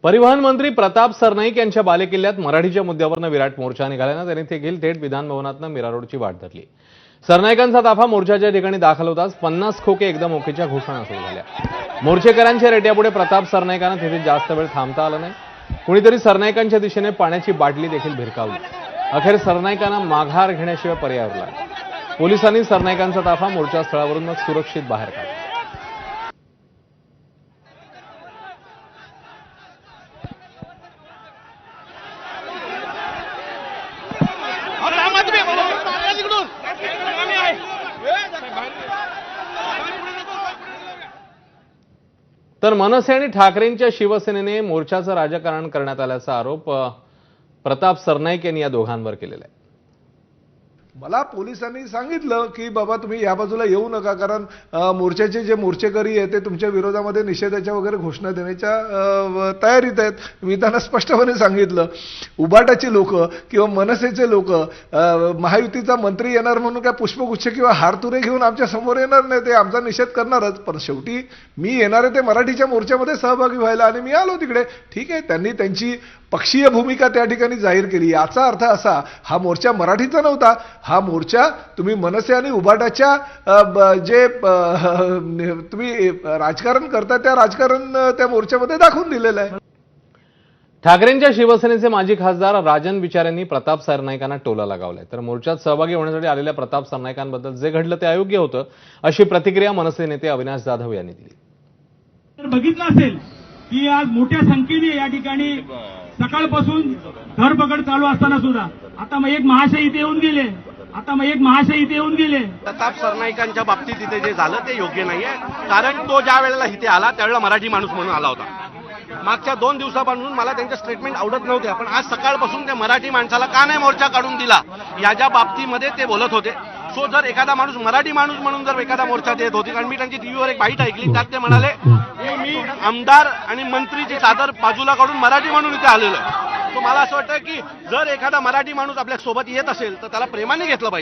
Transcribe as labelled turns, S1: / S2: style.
S1: परिवहन मंत्री प्रताप सरनाईक यांच्या बालेकिल्ल्यात मराठीच्या मुद्द्यावरनं विराट मोर्चा निघाल्यानं त्यांनी देखील थेट विधान भवनातनं मीरा रोडची वाट धरली। सरनाईकांचा ताफा मोर्चाच्या ठिकाणी दाखल होताच 50 खोके एकदम ओकेच्या घोषणा सुरू झाल्या। मोर्चेकरांच्या रेट्यापुढे प्रताप सरनाईकांना तिथे जास्त वेळ थांबता आलं नाही। कुणीतरी सरनाईकांच्या दिशेने पाण्याची बाटली देखील भिरकावली। अखेर सरनाईकांना माघार घेण्याशिवाय पर्याय उरला। पोलिसांनी सरनाईकांचा ताफा मोर्चा स्थळावरून मग सुरक्षित बाहेर काढला। तर मनसे आणि ठाकरेंच्या शिवसेनेने मोर्चाचं राजकारण करण्यात आल्याचा आरोप प्रताप सरनाईक यांनी या दोघांवर केलेला आहे।
S2: मला पोलिसांनी सांगितलं की बाबा तुम्ही या बाजूला येऊ नका, कारण मोर्चाचे जे मोर्चेकरी आहेत ते तुमच्या विरोधामध्ये निषेधाच्या वगैरे घोषणा देण्याच्या तयारीत आहेत। मी त्यांना स्पष्टपणे सांगितलं, उबाटाची लोक किंवा मनसेचे लोक महायुतीचा मंत्री येणार म्हणून काय पुष्पगुच्छ किंवा हारतुरे घेऊन आमच्या समोर येणार नाही, ते आमचा निषेध करणारच। पण शेवटी मी येणार आहे ते मराठीच्या मोर्चामध्ये सहभागी व्हायला आणि मी आलो तिकडे। ठीक आहे, त्यांनी त्यांची पक्षीय भूमिका त्या ठिकाणी जाहीर केली। याचा अर्थ असा, हा मोर्चा मराठीचा नव्हता, हा मोर्चा तुम्ही मनसे आणि उबाटाच्या जे तुम्ही राजकारण करता त्या राजकारण त्या मोर्चामध्ये दाखवून दिलेलं आहे।
S1: ठाकरेंच्या शिवसेनेचे माजी खासदार राजन विचार यांनी प्रताप सरनाईकांना टोला लगावलाय। तर मोर्चात सहभागी होण्यासाठी आलेल्या प्रताप सरनाईकांबद्दल जे घडलं ते अयोग्य होतं, अशी प्रतिक्रिया मनसे नेते अविनाश जाधव यांनी दिली।
S3: तर बघितलं असेल की आज मोठ्या संख्येने या ठिकाणी सकाळपासून धरपकड चालू असताना सुद्धा आता मग एक महाशय इथे येऊन गेले।
S4: प्रताप सरनाईकांच्या बाबतीत इथे जे झालं ते योग्य नाहीये, कारण तो ज्या वेळेला इथे आला त्यावेळेला मराठी माणूस म्हणून आला होता। मागच्या 2 दिवसापासून मला त्यांचे स्टेटमेंट आवडत नव्हते, पण आज सकाळपासून त्या मराठी माणसाला का नाही मोर्चा काढून दिला याच्या बाबतीमध्ये ते बोलत होते। सो जर एखादा माणूस मराठी माणूस म्हणून जर एखादा मोर्चात येत होती, कारण मी त्यांची टीव्हीवर एक बाईट ऐकली, त्यात ते म्हणाले की मी आमदार आणि मंत्रीची चादर बाजूला काढून मराठी म्हणून इथे आलेलो आहे। तो मला असं वाटतं की जर एखादा मराठी माणूस आपल्या सोबत येत असेल तर त्याला प्रेमाने घेतलं पाहिजे।